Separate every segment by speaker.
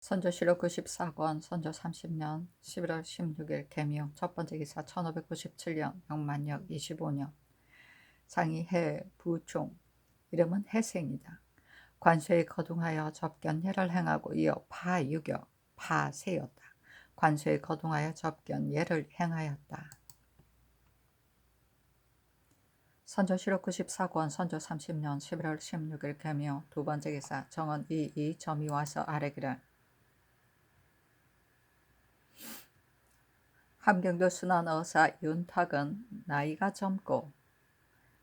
Speaker 1: 선조실록 94권 선조 30년 11월 16일 개묘 첫 번째 기사 1597년 영만력 25년 상이 해 부총 이름은 해생이다. 관수에 거둥하여 접견예를 행하고 이어 파유교 파세였다. 관수에 거둥하여 접견예를 행하였다. 선조실록 94권 선조 30년 11월 16일 개묘 두 번째 기사 정원 이이 점이 와서 아래기를 함경도 순환어사 윤탁은 나이가 젊고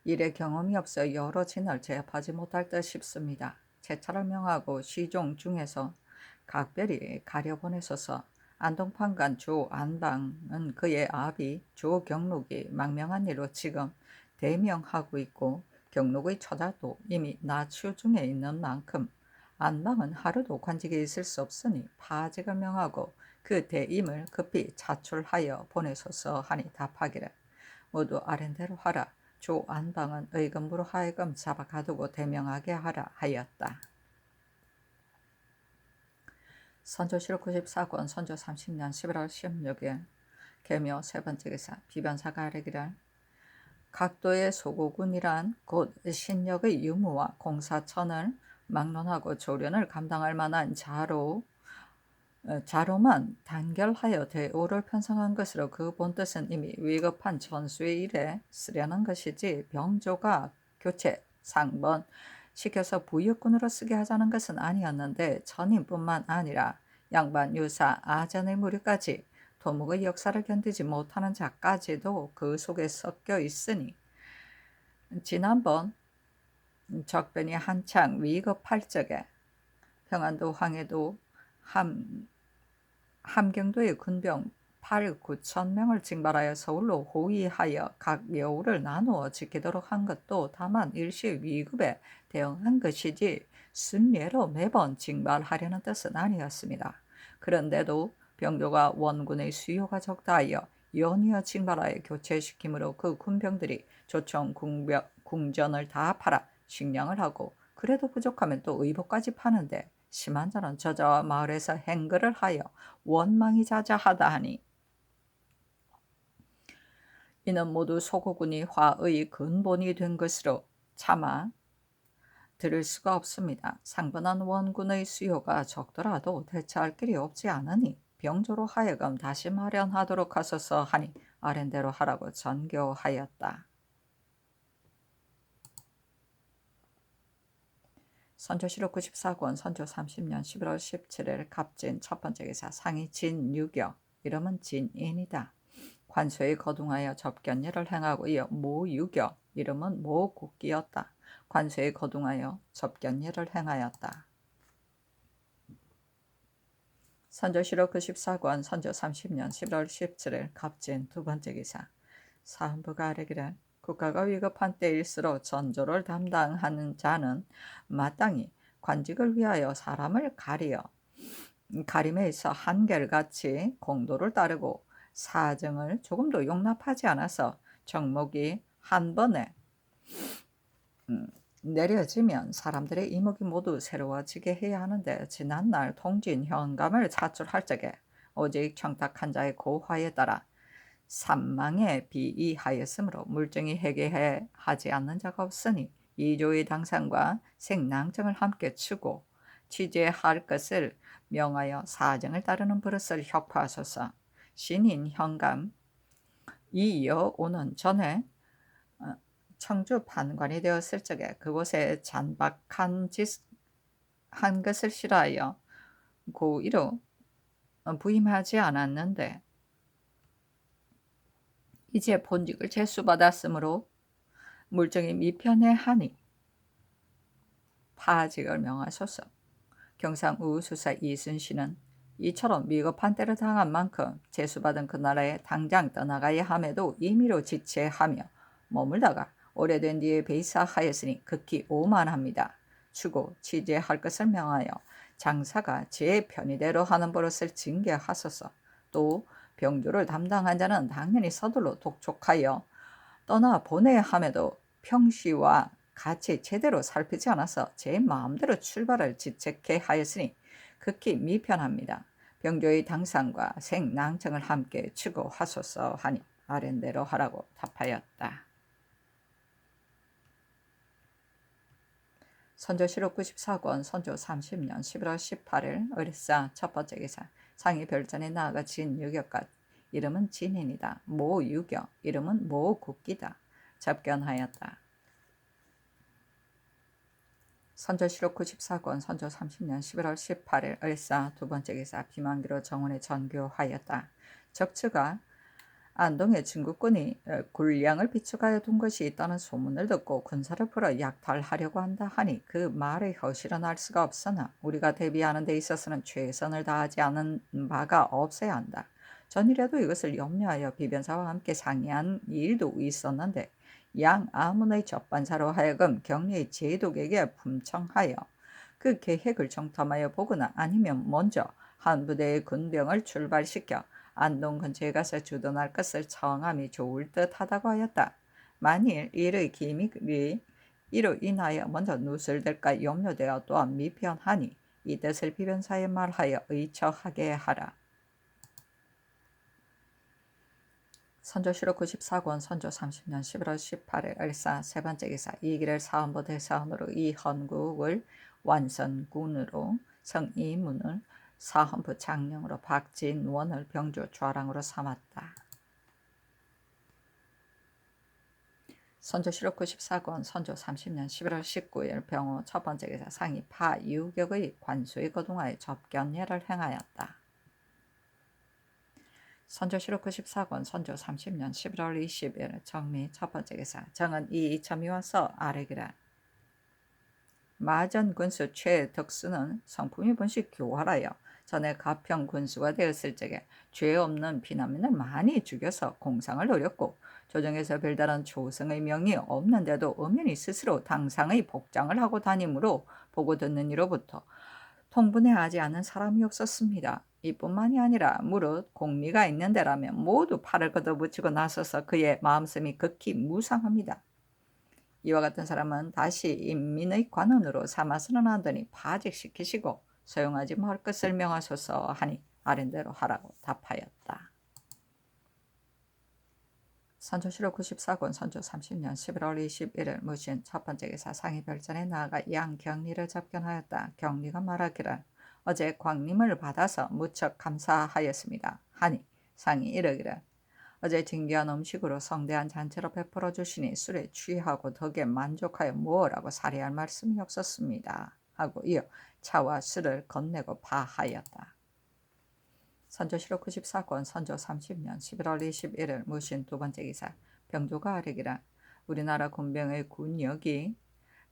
Speaker 1: 일에 경험이 없어 여러 진을 제압하지 못할 듯 싶습니다. 제차를 명하고 시종 중에서 각별히 가려보내소서. 안동판관 조안방은 그의 아비 조경록이 망명한 일로 지금 대명하고 있고 경록의 처자도 이미 나추 중에 있는 만큼 안방은 하루도 관직에 있을 수 없으니 파직을 명하고 그 대임을 급히 자출하여 보내소서 하니 답하기를 모두 아랜대로 하라. 조안방은 의금부로 하여금 잡아 가두고 대명하게 하라 하였다. 선조실록 94권 선조 30년 11월 16일 개묘 세 번째 기사 비변사가 아뢰기를 각도의 소고군이란 곧 신력의 유무와 공사천을 막론하고 조련을 감당할 만한 자로만 단결하여 대오를 편성한 것으로 그 본뜻은 이미 위급한 전수의 일에 쓰려는 것이지 병조가 교체, 상번 시켜서 부역군으로 쓰게 하자는 것은 아니었는데 전임뿐만 아니라 양반, 유사, 아전의 무리까지 도목의 역사를 견디지 못하는 자까지도 그 속에 섞여 있으니 지난번 적변이 한창 위급할 적에 평안도 황해도 함경도의 군병 8, 9천 명을 징발하여 서울로 호위하여 각 여우를 나누어 지키도록 한 것도 다만 일시 위급에 대응한 것이지 순례로 매번 징발하려는 뜻은 아니었습니다. 그런데도 병조가 원군의 수요가 적다 하여 연이어 징발하여 교체시키므로 그 군병들이 조총 궁전을 다 팔아 식량을 하고 그래도 부족하면 또 의복까지 파는데 심한 자는 저자와 마을에서 행거를 하여 원망이 자자하다 하니 이는 모두 소고군이 화의 근본이 된 것으로 차마 들을 수가 없습니다. 상분한 원군의 수요가 적더라도 대처할 길이 없지 않으니 병조로 하여금 다시 마련하도록 하소서 하니 아랜대로 하라고 전교하였다. 선조실록 94권 선조 30년 11월 17일 갑진 첫 번째 기사 상이 진유교 이름은 진인이다. 관소에 거둥하여 접견예를 행하고 이어 모유교 이름은 모국기였다. 관소에 거둥하여 접견예를 행하였다. 선조실록 94권 선조 30년 11월 17일 갑진 두 번째 기사 사헌부가 아뢰기를 국가가 위급한 때일수록 전조를 담당하는 자는 마땅히 관직을 위하여 사람을 가림에 있어 한결같이 공도를 따르고 사정을 조금도 용납하지 않아서 정목이 한 번에 내려지면 사람들의 이목이 모두 새로워지게 해야 하는데 지난날 통진 현감을 차출할 적에 오직 청탁한 자의 고화에 따라 산망에 비이하였으므로 물증이 해계해 하지 않는 자가 없으니 이조의 당상과 생낭정을 함께 추고 취재할 것을 명하여 사정을 따르는 버릇을 혁파하소서. 신인 현감 이여 오는 전에 청주 판관이 되었을 적에 그곳에 잔박한 짓 한 것을 싫어하여 고의로 부임하지 않았는데 이제 본직을 제수받았으므로 물정이 미편해하니 파직을 명하소서. 경상우수사 이순신은 이처럼 미급한 때를 당한 만큼 제수받은 그 나라에 당장 떠나가야 함에도 임의로 지체하며 머물다가 오래된 뒤에 배사하였으니 극히 오만합니다. 추고 취재할 것을 명하여 장사가 제 편의대로 하는 버릇을 징계하소서. 또 병조를 담당한 자는 당연히 서둘러 독촉하여 떠나 보내야 함에도 평시와 같이 제대로 살피지 않아서 제 마음대로 출발을 지책해 하였으니 극히 미편합니다. 병조의 당상과 생낭청을 함께 추구하소서 하니 아랜대로 하라고 답하였다. 선조실록 94권 선조 30년 11월 18일 을사 첫 번째 기사 상이 별전에 나아가 진유격갓 이름은 진인이다. 모유격 이름은 모국기다. 접견하였다. 선조실록 94권 선조 30년 11월 18일 을사 두 번째 기사 비만기로 정원에 전교하였다. 적츠가 안동에 중국군이 군량을 비축하여 둔 것이 있다는 소문을 듣고 군사를 풀어 약탈하려고 한다 하니 그 말의 허실은 알 수가 없으나 우리가 대비하는 데 있어서는 최선을 다하지 않은 바가 없어야 한다. 전이라도 이것을 염려하여 비변사와 함께 상의한 일도 있었는데 양 아문의 접반사로 하여금 경리의 제독에게 품청하여 그 계획을 정탐하여 보거나 아니면 먼저 한 부대의 군병을 출발시켜 안동 근처에 가서 주둔할 것을 청함이 좋을 듯하다고 하였다. 만일 이의 기밀이 이로 인하여 먼저 누설될까 염려되어 또한 미편하니 이 뜻을 비변사에 말하여 의처하게 하라. 선조실록 94권 선조 30년 11월 18일 을사 세 번째 기사 이길을 사헌부 대사원으로 이헌국을 완선군으로 성이문을 사헌부 장령으로 박진원을 병조 좌랑으로 삼았다. 선조실록 94권 선조 30년 11월 19일 병호 첫 번째 기사 상이 파유격의 관수에 거동하여 접견례를 행하였다. 선조실록 94권 선조 30년 11월 20일 정미 첫 번째 기사 정은 이 이첨이 와서 아뢰기라. 마전 군수 최덕수는 성품이 본시 교활하여 전에 가평 군수가 되었을 적에 죄 없는 피난민을 많이 죽여서 공상을 노렸고 조정에서 별다른 조승의 명이 없는데도 엄연히 스스로 당상의 복장을 하고 다니므로 보고 듣는 이로부터 통분해하지 않은 사람이 없었습니다. 이뿐만이 아니라 무릇 공리가 있는 데라면 모두 팔을 걷어붙이고 나서서 그의 마음씀이 극히 무상합니다. 이와 같은 사람은 다시 인민의 관원으로 삼아서는 안되니 파직시키시고 소용하지 말 것을 명하소서 하니 아랜대로 하라고 답하였다. 선조실록 94권 선조 30년 11월 21일 무신 첫 번째 기사 상이 별전에 나아가 양경리를 접견하였다. 경리가 말하기를 어제 광림을 받아서 무척 감사하였습니다. 하니 상이 이르기를 어제 진귀한 음식으로 성대한 잔치로 베풀어 주시니 술에 취하고 덕에 만족하여 무엇라고 살해할 말씀이 없었습니다. 하고 이어 차와 술을 건네고 파하였다. 선조실록 94권 선조 30년 11월 21일 무신 두 번째 기사 병조가 아뢰기라 우리나라 군병의 군역이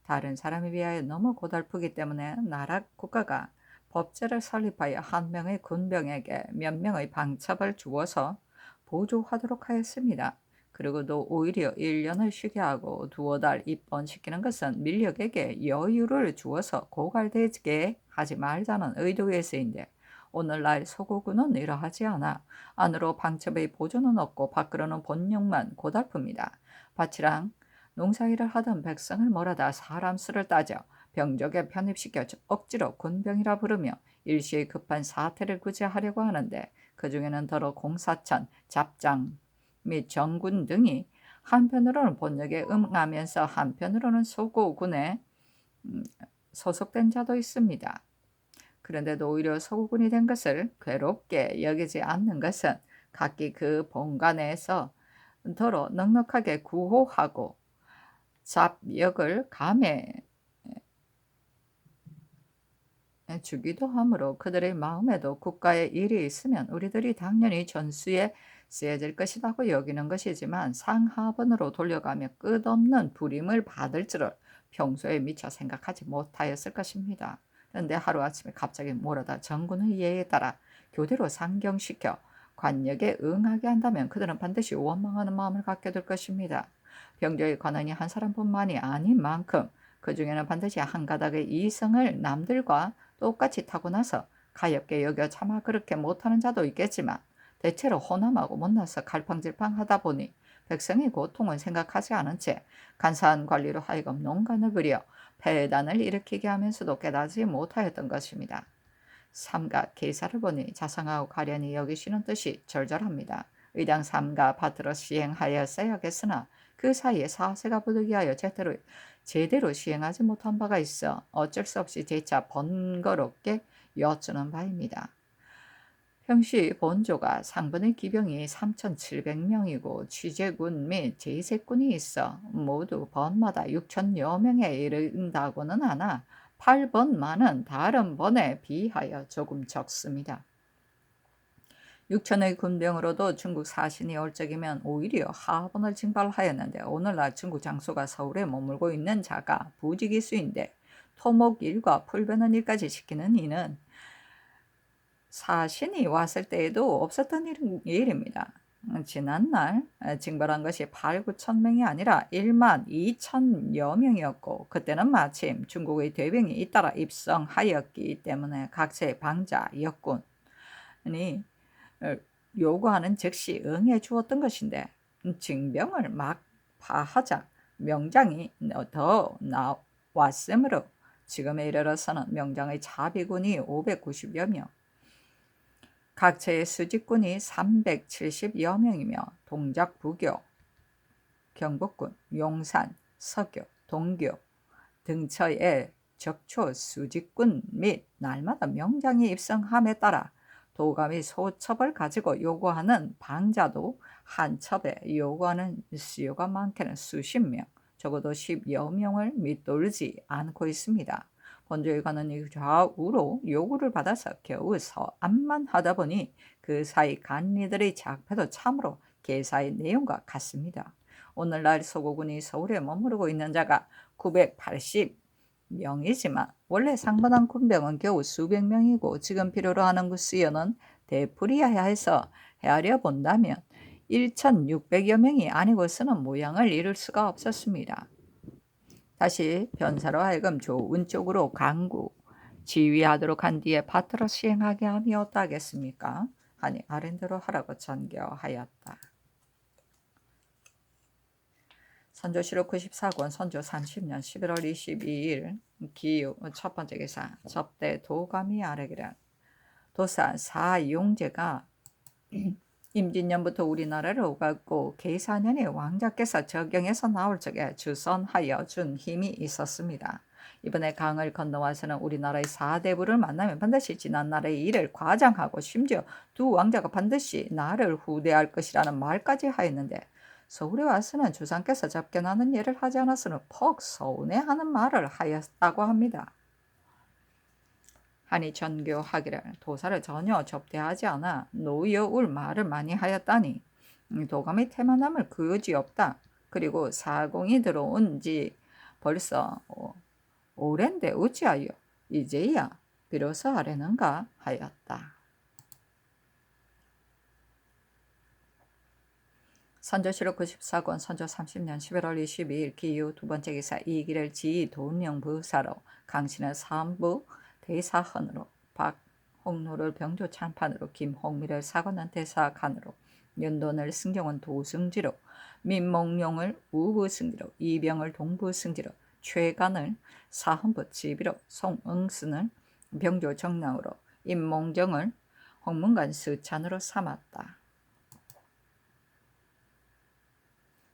Speaker 1: 다른 사람에 비하여 너무 고달프기 때문에 나라 국가가 법제를 설립하여 한 명의 군병에게 몇 명의 방첩을 주어서 보조하도록 하였습니다. 그리고도 오히려 1년을 쉬게 하고 두어 달 입번시키는 것은 민력에게 여유를 주어서 고갈되게 하지 말자는 의도에서인데 오늘날 서구군은 이러하지 않아 안으로 방첩의 보조는 없고 밖으로는 본령만 고달픕니다. 밭이랑 농사일을 하던 백성을 몰아다 사람 수를 따져 병적에 편입시켜 억지로 군병이라 부르며 일시에 급한 사태를 구제하려고 하는데 그 중에는 더러 공사천, 잡장 및 정군 등이 한편으로는 본역에 응하면서 한편으로는 서구군에 소속된 자도 있습니다. 그런데도 오히려 서구군이 된 것을 괴롭게 여기지 않는 것은 각기 그 본관에서 더러 넉넉하게 구호하고 잡역을 감해 주기도 하므로 그들의 마음에도 국가의 일이 있으면 우리들이 당연히 전수에 쓰여질 것이라고 여기는 것이지만 상하번으로 돌려가며 끝없는 불임을 받을 줄을 평소에 미처 생각하지 못하였을 것입니다. 그런데 하루아침에 갑자기 몰아다 정군의 예에 따라 교대로 상경시켜 관역에 응하게 한다면 그들은 반드시 원망하는 마음을 갖게 될 것입니다. 병조의 관원이 한 사람뿐만이 아닌 만큼 그 중에는 반드시 한 가닥의 이성을 남들과 똑같이 타고나서 가엾게 여겨 차마 그렇게 못하는 자도 있겠지만 대체로 호남하고 못나서 갈팡질팡하다 보니 백성의 고통을 생각하지 않은 채 간사한 관리로 하여금 농간을 부려 폐단을 일으키게 하면서도 깨닫지 못하였던 것입니다. 삼가 계사를 보니 자상하고 가련히 여기시는 뜻이 절절합니다. 의당 삼가 받들어 시행하였어야겠으나 그 사이에 사세가 부득이하여 제대로 시행하지 못한 바가 있어 어쩔 수 없이 재차 번거롭게 여쭈는 바입니다. 평시 본조가 상분의 기병이 3,700명이고 취재군 및 제세군이 있어 모두 번마다 6,000여 명에 이른다고는 하나 8번만은 다른 번에 비하여 조금 적습니다. 6천의 군병으로도 중국 사신이 올 적이면 오히려 하번을 징발하였는데 오늘날 중국 장수가 서울에 머물고 있는 자가 부지기수인데 토목일과 풀베는 일까지 시키는 이는 사신이 왔을 때에도 없었던 일입니다. 지난날 징발한 것이 8, 9천 명이 아니라 1만 2천여 명이었고 그때는 마침 중국의 대병이 잇따라 입성하였기 때문에 각처의 방자, 역군이 요구하는 즉시 응해 주었던 것인데 징병을 막 파하자 명장이 더 나왔으므로 지금에 이르러서는 명장의 자비군이 590여 명, 각처의 수직군이 370여 명이며 동작, 부교, 경복군, 용산, 서교, 동교 등처의 적초 수직군 및 날마다 명장이 입성함에 따라 도감이 소첩을 가지고 요구하는 방자도 한 첩에 요구하는 수요가 많게는 수십 명, 적어도 10여 명을 밑돌지 않고 있습니다. 본조에 관한 좌우로 요구를 받아서 겨우 서안만 하다 보니 그 사이 간리들의 작패도 참으로 계사의 내용과 같습니다. 오늘날 서고군이 서울에 머무르고 있는 자가 980명이지만 원래 상번한 군병은 겨우 수백 명이고 지금 필요로 하는 그 수요는 되풀이해야 해서 헤아려 본다면 1,600여 명이 아니고서는 모양을 이룰 수가 없었습니다. 다시 변사로 하여금 좋은 쪽으로 강구 지휘하도록 한 뒤에 받들어 시행하게 함이 어떠하겠습니까? 하니 아랜대로 하라고 전교하였다. 선조실록 94권 선조 30년 11월 22일 기유 첫 번째 기사 접대 도감이 아래기라 도사 사용제가 임진년부터 우리나라를 오갔고 계사년에 왕자께서 적경에서 나올 적에 주선하여 준 힘이 있었습니다. 이번에 강을 건너와서는 우리나라의 사대부를 만나면 반드시 지난날의 일을 과장하고 심지어 두 왕자가 반드시 나를 후대할 것이라는 말까지 하였는데 서울에 와서는 주상께서 접견하는 일을 하지 않았으면 퍽 서운해하는 말을 하였다고 합니다. 하니 전교하기를 도사를 전혀 접대하지 않아 노여울 말을 많이 하였다니 도감의 태만함을 그지없다. 그리고 사공이 들어온 지 벌써 오랜데 어찌하여 이제야 비로소 하려는가 하였다. 선조실록 94권 선조 30년 11월 22일 기유 두 번째 기사 이기를 지휘 돈령부사로 강신을 사안부 대사헌으로 박홍로를 병조 참판으로 김홍미를 사관원 대사관으로 연돈을 승경원 도승지로 민몽룡을 우부승지로 이병을 동부승지로 최간을 사헌부 지비로 송응순을 병조 정랑으로 임몽정을 홍문관 스찬으로 삼았다.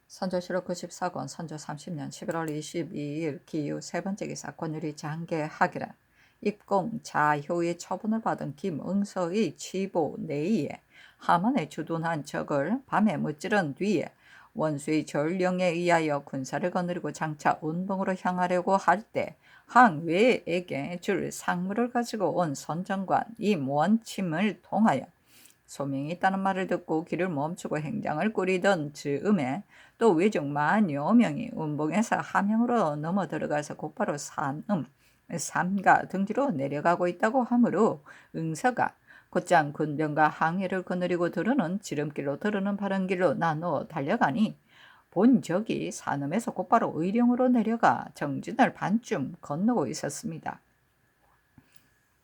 Speaker 1: 선조실록 94권 선조 30년 11월 22일 기유 세 번째 기사 권율이 장계하기라 입공 자효의 처분을 받은 김응서의 취보 내의에 하만에 주둔한 적을 밤에 무찌른 뒤에 원수의 전령에 의하여 군사를 거느리고 장차 운봉으로 향하려고 할 때 항외에게 줄 상물을 가지고 온 선정관 임원침을 통하여 소명이 있다는 말을 듣고 길을 멈추고 행장을 꾸리던 즈음에 또 외적 만여 명이 운봉에서 함양으로 넘어 들어가서 곧바로 산음 삼가 등지로 내려가고 있다고 하므로 응서가 곧장 군병과 항해를 거느리고 들어는 지름길로 들어는 바른 길로 나누어 달려가니 본 적이 산음에서 곧바로 의령으로 내려가 정진을 반쯤 건너고 있었습니다.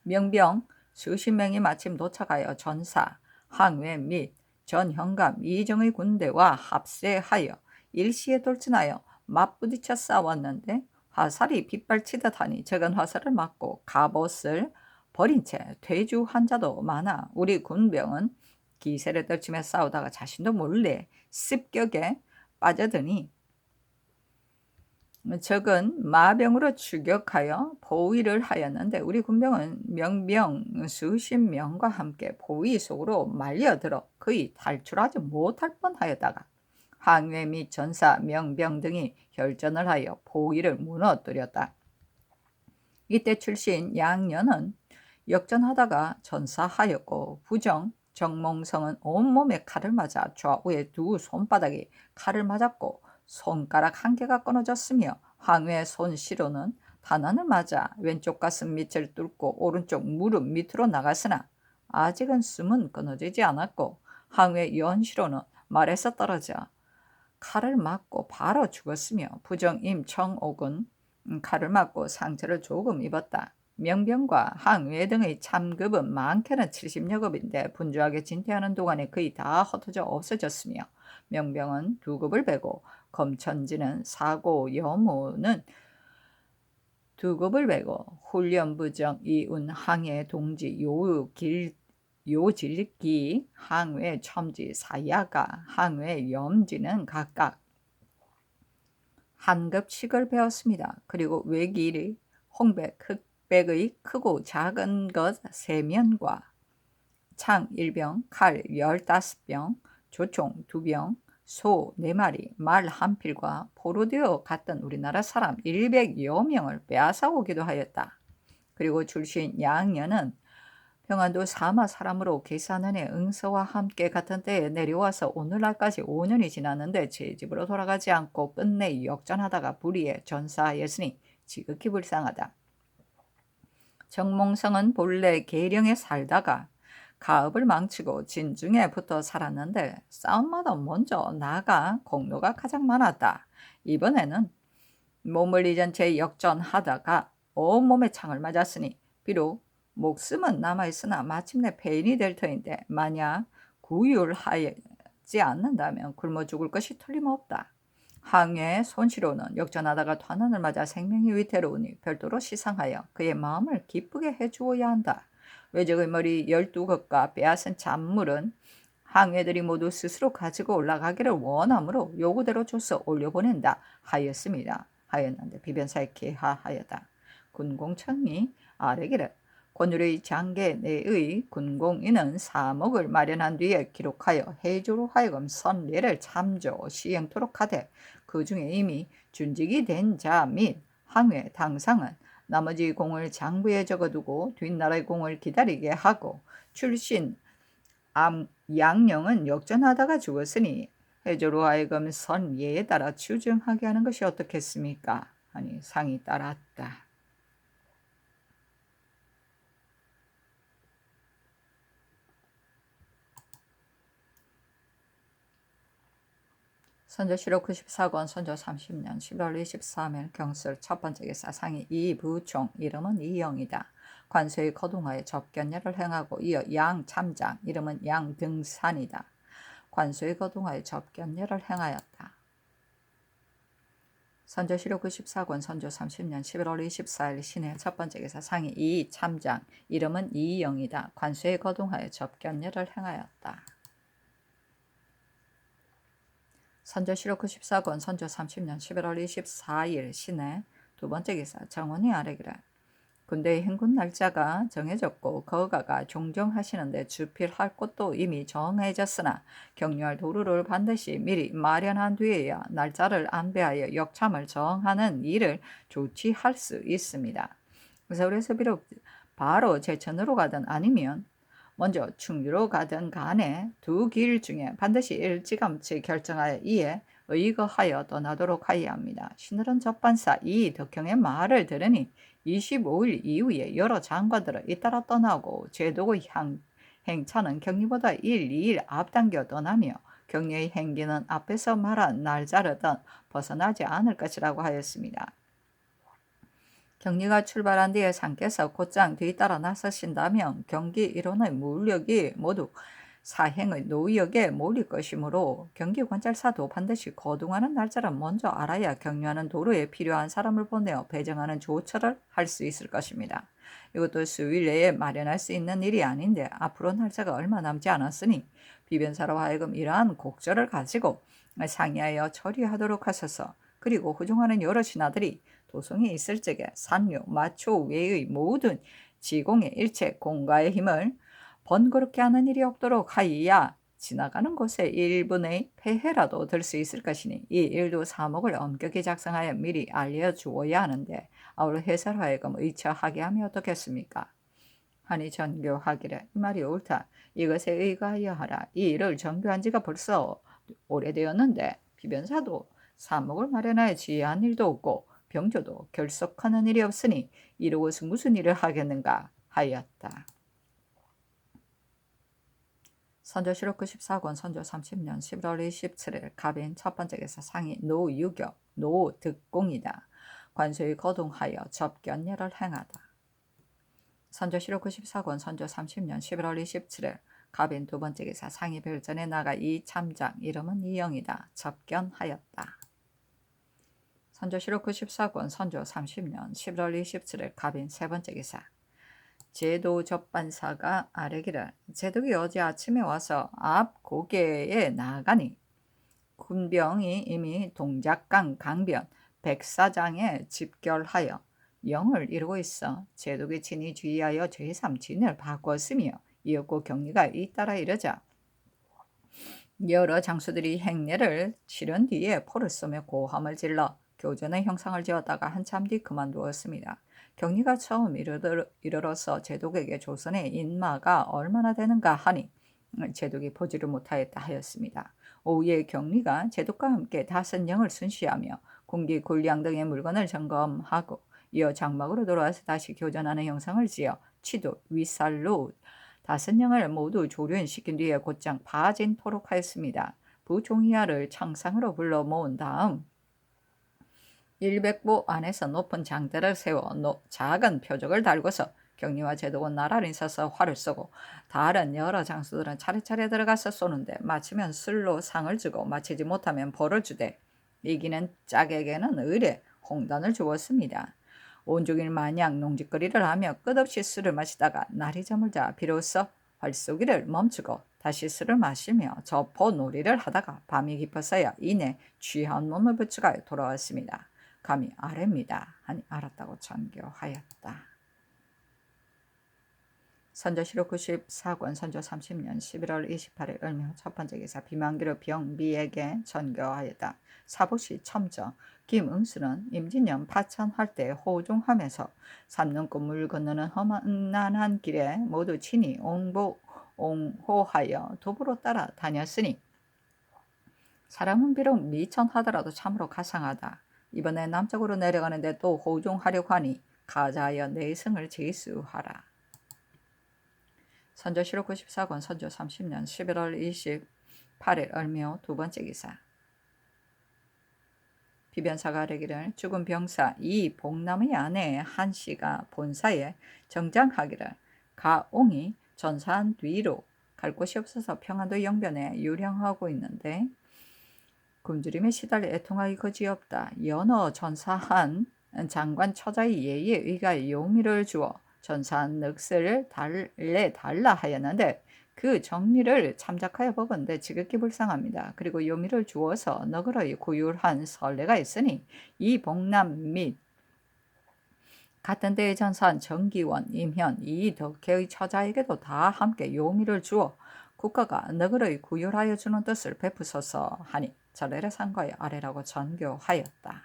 Speaker 1: 명병 수십 명이 마침 도착하여 전사, 항외 및 전현감 이정의 군대와 합세하여 일시에 돌진하여 맞부딪혀 싸웠는데 화살이 빗발치듯 하니 적은 화살을 맞고 갑옷을 버린 채 퇴주한 자도 많아 우리 군병은 기세를 떨치며 싸우다가 자신도 몰래 습격에 빠져드니 적은 마병으로 추격하여 포위를 하였는데 우리 군병은 명병 수십 명과 함께 포위 속으로 말려들어 거의 탈출하지 못할 뻔하였다가 항해 및 전사, 명병 등이 결전을 하여 포위를 무너뜨렸다. 이때 출신 양녀는 역전하다가 전사하였고 부정 정몽성은 온몸에 칼을 맞아 좌우의 두 손바닥이 칼을 맞았고 손가락 한 개가 끊어졌으며 항우의 손시로는 탄환을 맞아 왼쪽 가슴 밑을 뚫고 오른쪽 무릎 밑으로 나갔으나 아직은 숨은 끊어지지 않았고 항우의 연시로는 말에서 떨어져 칼을 맞고 바로 죽었으며 부정 임청옥은 칼을 맞고 상처를 조금 입었다. 명병과 항외 등의 참급은 많게는 70여 급인데 분주하게 진퇴하는 동안에 거의 다 흩어져 없어졌으며 명병은 2급을 베고 검천지는 사고 여무는 2급을 베고 훈련부정 이운 항해 동지 요질기 항외 첨지 사야가 항외 염지는 각각 한 급씩을 배웠습니다. 그리고 외길이 홍백, 흑백의 크고 작은 것 3면과 창 1병, 칼 15병, 조총 2병, 소 4마리, 말 1필과 포로되어 갔던 우리나라 사람 100여 명을 빼앗아 오기도 하였다. 그리고 출신 양녀는 평안도 사마 사람으로 계산은의 응서와 함께 같은 때에 내려와서 오늘날까지 5년이 지났는데 제 집으로 돌아가지 않고 끝내 역전하다가 불의에 전사하였으니 지극히 불쌍하다. 정몽성은 본래 계령에 살다가 가업을 망치고 진중에 붙어 살았는데 싸움마다 먼저 나가 공로가 가장 많았다. 이번에는 몸을 잊은 채 역전하다가 온몸에 창을 맞았으니 비록 목숨은 남아있으나 마침내 폐인이 될 터인데 만약 구휼하지 않는다면 굶어 죽을 것이 틀림없다. 항해의 손시로는 역전하다가 탄환을 맞아 생명이 위태로우니 별도로 시상하여 그의 마음을 기쁘게 해주어야 한다. 외적의 머리 12급과 빼앗은 잔물은 항해들이 모두 스스로 가지고 올라가기를 원하므로 요구대로 줘서 올려보낸다 하였는데 비변사에 계하하였다. 군공청이 아뢰기를 권율의 장계 내의 군공인은 사목을 마련한 뒤에 기록하여 해조로 하여금 선례를 참조 시행토록 하되 그 중에 이미 준직이 된 자 및 항해 당상은 나머지 공을 장부에 적어두고 뒷나라의 공을 기다리게 하고 출신 양령은 역전하다가 죽었으니 해조로 하여금 선예에 따라 추증하게 하는 것이 어떻겠습니까? 아니 상이 따랐다. 선조실록 94권 선조 30년 11월 23일 경술 첫 번째 기사 상이 이부총 이름은 이영이다. 관소의 거동하에 접견례를 행하고 이어 양참장 이름은 양등산이다. 관소의 거동하에 접견례를 행하였다. 선조실록 94권 선조 30년 11월 24일 신해 첫 번째 기사 상이 이참장 이름은 이영이다. 관소의 거동하에 접견례를 행하였다. 선조실록 94권 선조 30년 11월 24일 신해 두 번째 기사 정원이 아뢰기를 군대의 행군 날짜가 정해졌고 거가가 종정하시는데 주필할 곳도 이미 정해졌으나 격려할 도루를 반드시 미리 마련한 뒤에야 날짜를 안배하여 역참을 정하는 일을 조치할 수 있습니다. 서울에서 비록 바로 제천으로 가든 아니면 먼저 충주로 가든 간에 두 길 중에 반드시 일찌감치 결정하여 이에 의거하여 떠나도록 하여야 합니다. 신을은 접반사 이 덕형의 말을 들으니 25일 이후에 여러 장관들은 잇따라 떠나고 제독의 행차는 격리보다 1, 2일 앞당겨 떠나며 격리의 행기는 앞에서 말한 날짜르든 벗어나지 않을 것이라고 하였습니다. 격리가 출발한 뒤에 상께서 곧장 뒤따라 나서신다면 경기 일원의 물력이 모두 사행의 노역에 몰릴 것이므로 경기관찰사도 반드시 거둥하는 날짜를 먼저 알아야 경유하는 도로에 필요한 사람을 보내어 배정하는 조처를 할 수 있을 것입니다. 이것도 수일 내에 마련할 수 있는 일이 아닌데 앞으로 날짜가 얼마 남지 않았으니 비변사로 하여금 이러한 곡절을 가지고 상의하여 처리하도록 하소서. 그리고 후종하는 여러 신하들이 도성에 있을 적에 산류, 마초 외의 모든 지공의 일체 공가의 힘을 번거롭게 하는 일이 없도록 하여야 지나가는 곳에 1분의 폐해라도 들 수 있을 것이니 이 일도 사목을 엄격히 작성하여 미리 알려주어야 하는데 아울러 해설 하여금 의처하게 하면 어떻겠습니까? 하니 전교하기를 이 말이 옳다. 이것에 의거하여 하라. 이 일을 전교한 지가 벌써 오래되었는데 비변사도 사목을 마련하여 지휘한 일도 없고 병조도 결석하는 일이 없으니 이러고서 무슨 일을 하겠는가 하였다. 선조실록 94권 선조 30년 11월 27일 갑인 첫 번째 기사 상이 노유교 노득공이다. 관소의 거동하여 접견례를 행하다. 선조실록 94권 선조 30년 11월 27일 갑인 두 번째 기사 상이 별전에 나가 이 참장 이름은 이영이다. 접견하였다. 선조실록 94권 선조 30년 11월 27일 갑인 세 번째 기사 제도 접반사가 아뢰기를 제독이 어제 아침에 와서 앞 고개에 나가니 군병이 이미 동작강 강변 백사장에 집결하여 영을 이루고 있어 제독이 친히 주의하여 제3 진을 바꿨으며 이었고 경리가 잇따라 이르자 여러 장수들이 행례를 치른 뒤에 포를 쏘며 고함을 질러 교전의 형상을 지었다가 한참 뒤 그만두었습니다. 경리가 처음 이르러서 제독에게 조선의 인마가 얼마나 되는가 하니 제독이 보지를 못하였다 하였습니다. 오후에 경리가 제독과 함께 5영을 순시하며 군기 군량 등의 물건을 점검하고 이어 장막으로 돌아와서 다시 교전하는 형상을 지어 취도 위살로 5영을 모두 조련시킨 뒤에 곧장 파진토록 하였습니다. 부종이하를 창상으로 불러 모은 다음 100보 안에서 높은 장대를 세워 작은 표적을 달고서 경리와 제독은 나란히 서서 활을 쏘고 다른 여러 장수들은 차례차례 들어가서 쏘는데 마치면 술로 상을 주고 마치지 못하면 벌을 주되 이기는 짝에게는 의례 홍단을 주었습니다. 온종일 마냥 농짓거리를 하며 끝없이 술을 마시다가 날이 저물자 비로소 활쏘기를 멈추고 다시 술을 마시며 저포 놀이를 하다가 밤이 깊어서야 이내 취한 몸을 부추가여 돌아왔습니다. 감히 아뢰입니다. 하니 알았다고 전교하였다. 선조실록 94권 선조 30년 11월 28일 을묘 첫 번째 기사 비만기로 병비에게 전교하였다. 사복시 첨정 김응수는 임진년 파천할 때 호종하면서 삼눈꽃 물 건너는 험난한 길에 모두 친히 옹호하여 도보로 따라 다녔으니 사람은 비록 미천하더라도 참으로 가상하다. 이번에 남쪽으로 내려가는데 또 호종하려고 하니 가자하여 내승을 제수하라. 선조실록 94권 선조 30년 11월 28일 을묘 두 번째 기사 비변사가 아뢰기를 죽은 병사 이 복남의 아내 한씨가 본사에 정장하기를 가옹이 전사한 뒤로 갈 곳이 없어서 평안도 영변에 유령하고 있는데 굶주림에 시달려 애통하기 거지없다. 연어 전사한 장관 처자의 예의에 의가에 요미를 주어 전사한 넋을 달라 하였는데 그 정리를 참작하여 보건대 지극히 불쌍합니다. 그리고 요미를 주어서 너그러이 구휼한 선례가 있으니 이 복남 및 같은 때에 전사한 정기원, 임현, 이 덕혜의 처자에게도 다 함께 요미를 주어 국가가 너그러이 구휼하여 주는 뜻을 베푸소서 하니 전례를 상고하여 아래라고 전교하였다.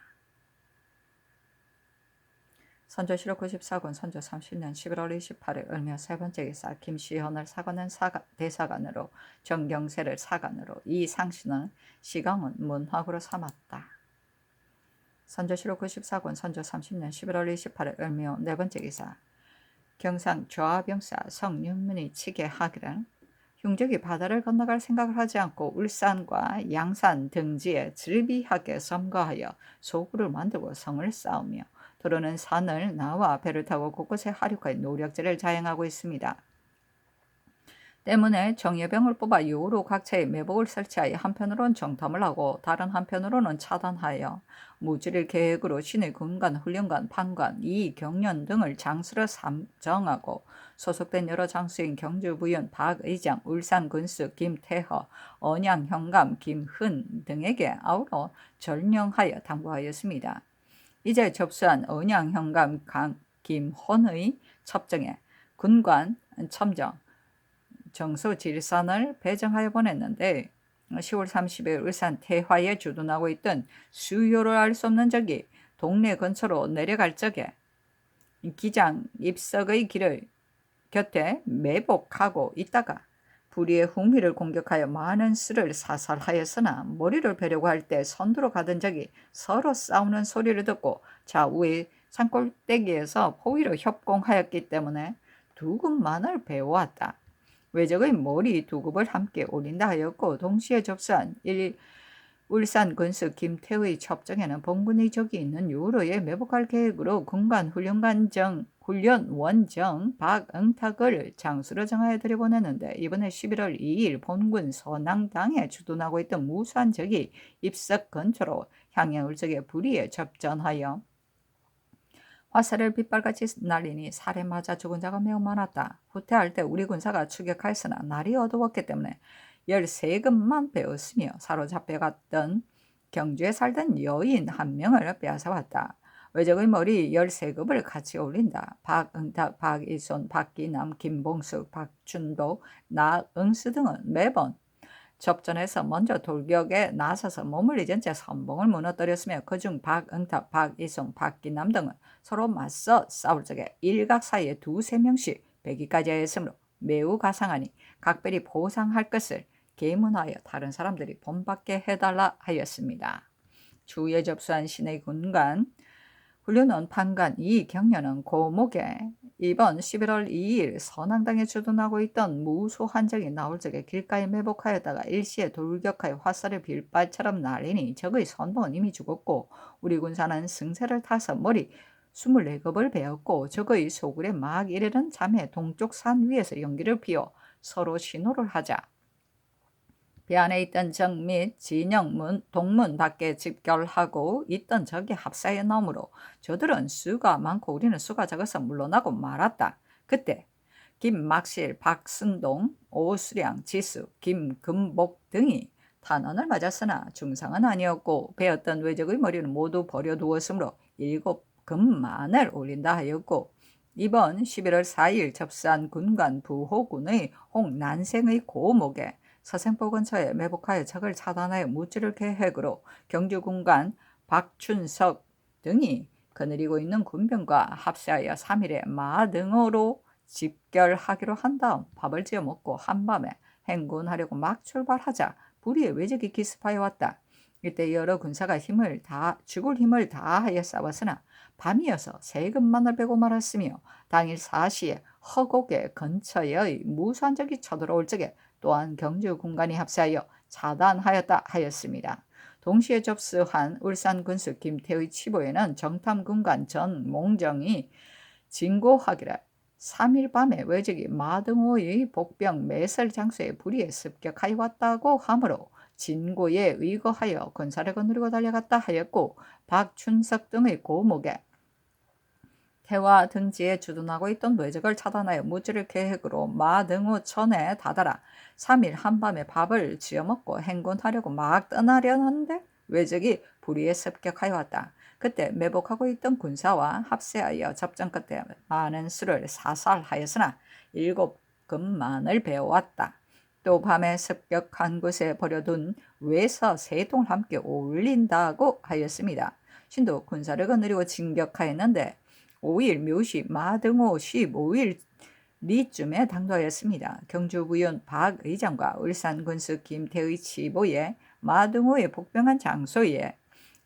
Speaker 1: 선조실록 94권 선조 30년 11월 28일 을묘 세 번째 기사 김시현을 사관은 대사관으로 정경세를 사관으로 이 상신은 시강은 문학으로 삼았다. 선조실록 94권 선조 30년 11월 28일 을묘 네 번째 기사 경상 좌병사 성윤문이 치게 하기를 흉적이 바다를 건너갈 생각을 하지 않고 울산과 양산 등지에 즐비하게 점거하여 소굴을 만들고 성을 쌓으며 도로는 산을 나와 배를 타고 곳곳에 하륙하여 노력제를 자행하고 있습니다. 때문에 정예병을 뽑아 요로 각처에 매복을 설치하여 한편으로는 정탐을 하고 다른 한편으로는 차단하여 무지를 계획으로 시내 군관, 훈련관, 판관, 이경련 등을 장수로 정하고 소속된 여러 장수인 경주부윤, 박의장, 울산군수 김태허, 언양현감, 김흔 등에게 아우러 전령하여 당부하였습니다. 이제 접수한 언양현감 김헌의 첩정에 군관 첨정 정수 질산을 배정하여 보냈는데 10월 30일 울산 태화에 주둔하고 있던 수요를 알 수 없는 적이 동네 근처로 내려갈 적에 기장 입석의 길을 곁에 매복하고 있다가 불의의 흥미를 공격하여 많은 수를 사살하였으나 머리를 베려고 할 때 선두로 가던 적이 서로 싸우는 소리를 듣고 좌우의 산골대기에서 포위로 협공하였기 때문에 두급만을 배워왔다. 외적의 머리 두급을 함께 올린다 하였고 동시에 접수한 울산 군수 김태의 첩정에는 본군의 적이 있는 요로에 매복할 계획으로 군관 훈련원정 박응탁을 장수로 정하여 들여보냈는데 이번에 11월 2일 본군 선앙당에 주둔하고 있던 무수한 적이 입석 근처로 향해 올 적에 불의에 접전하여 화살을 빗발같이 날리니 살에 맞아 죽은 자가 매우 많았다. 후퇴할 때 우리 군사가 추격하였으나 날이 어두웠기 때문에 13급만 배웠으며 사로잡혀갔던 경주에 살던 여인 한 명을 빼앗아왔다. 외적의 머리 13급을 같이 올린다. 박응탁, 박이손, 박기남, 김봉수, 박춘도, 나응수 등은 매번 접전에서 먼저 돌격에 나서서 몸을 잊은 채 선봉을 무너뜨렸으며 그중 박응탁, 박이송, 박기남 등은 서로 맞서 싸울 적에 일각 사이에 두세 명씩 배기까지 하였으므로 매우 가상하니 각별히 보상할 것을 계문하여 다른 사람들이 본받게 해달라 하였습니다. 주위에 접수한 시내 군관 훈련원 판관 이경련은 고목에 이번 11월 2일 선앙당에 주둔하고 있던 무수한 적이 나올 적에 길가에 매복하였다가 일시에 돌격하여 화살을 빌발처럼 날리니 적의 선봉은 이미 죽었고 우리 군사는 승세를 타서 머리 24급을 베었고 적의 소굴에 막 이르는 잠에 동쪽 산 위에서 연기를 피워 서로 신호를 하자 배 안에 있던 적 및 진영 동문 밖에 집결하고 있던 적이 합사해 나오므로 저들은 수가 많고 우리는 수가 적어서 물러나고 말았다. 그때 김막실, 박순동, 오수량, 지수, 김금복 등이 탄원을 맞았으나 중상은 아니었고 베었던 외적의 머리는 모두 버려두었으므로 7금만을 올린다 하였고 이번 11월 4일 접수한 군관 부호군의 홍난생의 고목에 서생포 근처에 매복하여 적을 차단하여 무찌를 계획으로 경주군관 박춘석 등이 거느리고 있는 군병과 합세하여 3일에 마등어로 집결하기로 한 다음 밥을 지어 먹고 한밤에 행군하려고 막 출발하자 불의의 외적이 기습하여 왔다. 이때 여러 군사가 죽을 힘을 다하여 싸웠으나 밤이어서 세금만을 빼고 말았으며 당일 4시에 허곡의 근처의 무수한 적이 쳐들어올 적에 또한 경주 군관이 합세하여 차단하였다 하였습니다. 동시에 접수한 울산 군수 김태의 치보에는 정탐 군관 전몽정이 진고하기를 3일 밤에 외적이 마등호의 복병 매설 장소에 불의에 습격하여 왔다고 하므로 진고에 의거하여 군사를 거느리고 달려갔다 하였고 박춘석 등의 고목에 태화 등지에 주둔하고 있던 외적을 차단하여 무찌를 계획으로 마등호천에 다다라 3일 한밤에 밥을 지어먹고 행군하려고 막 떠나려는데 외적이 불의에 습격하여 왔다. 그때 매복하고 있던 군사와 합세하여 접전 끝에 많은 수를 사살하였으나 7금만을 베어왔다. 또 밤에 습격한 곳에 버려둔 외서 3통을 함께 올린다고 하였습니다. 신도 군사를 거느리고 진격하였는데 5일 묘시 마등호 15일 리쯤에 당도하였습니다. 경주부윤 박의장과 울산군수 김태의 치보에 마등호에 복병한 장소에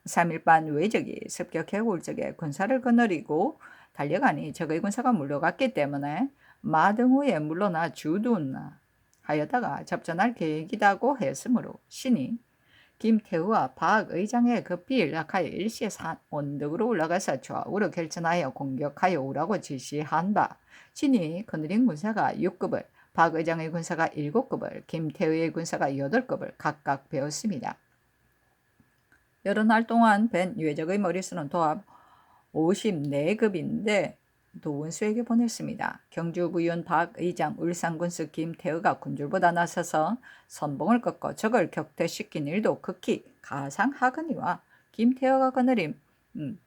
Speaker 1: 3일 반 외적이 습격해 올 적에 군사를 거느리고 달려가니 적의 군사가 물러갔기 때문에 마등호에 물러나 주둔하였다가 접전할 계획이라고 했으므로 신이 김태우와 박의장에 급히 연락하여 일시에 언덕으로 올라가서 좌우로 결전하여 공격하여 오라고 지시한 바 친히 거느린 군사가 6급을 박 의장의 군사가 7급을, 김태의의 군사가 8급을 각각 배웠습니다. 여러 날 동안 벤 유해적의 머릿수는 도합 54급인데 노원수에게 보냈습니다. 경주부윤 박 의장, 울산군수 김태의가 군줄보다 나서서 선봉을 꺾고 적을 격퇴시킨 일도 극히 가상하거니와 김태의가 거느린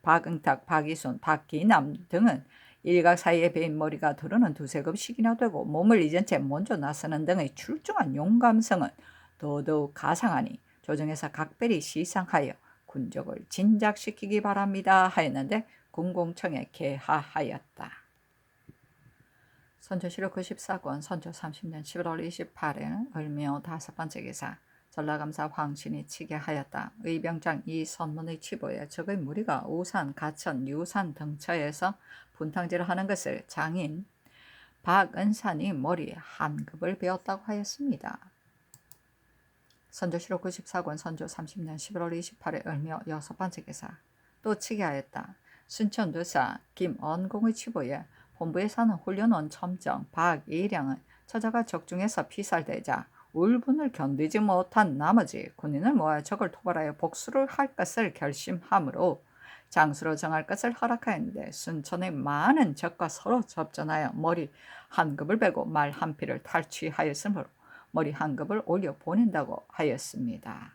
Speaker 1: 박응탁, 박이순, 박기남 등은 일각 사이에 베인 머리가 두루는 2~3급씩이나 되고 몸을 잊은 채 먼저 나서는 등의 출중한 용감성은 더더욱 가상하니 조정에서 각별히 시상하여 군적을 진작시키기 바랍니다 하였는데 군공청에 개하하였다. 선조실록 94권 선조 30년 11월 28일 을묘 5번째 기사. 전라감사 황신이 치게 하였다. 의병장 이 선문의 치보에 적의 무리가 우산, 가천, 유산 등처에서 분탕질을 하는 것을 장인 박은산이 머리에 한급을 베었다고 하였습니다. 선조실록 94권 선조 30년 11월 28일 을묘 6번째 기사. 또 치게 하였다. 순천도사 김언공의 치보에 본부에 사는 훈련원 첨정 박이량은 처자가 적중해서 피살되자 울분을 견디지 못한 나머지 군인을 모아 적을 토벌하여 복수를 할 것을 결심하므로 장수로 정할 것을 허락하였는데 순천의 많은 적과 서로 접전하여 머리 한 급을 베고 말 한 피를 탈취하였으므로 머리 한 급을 올려 보낸다고 하였습니다.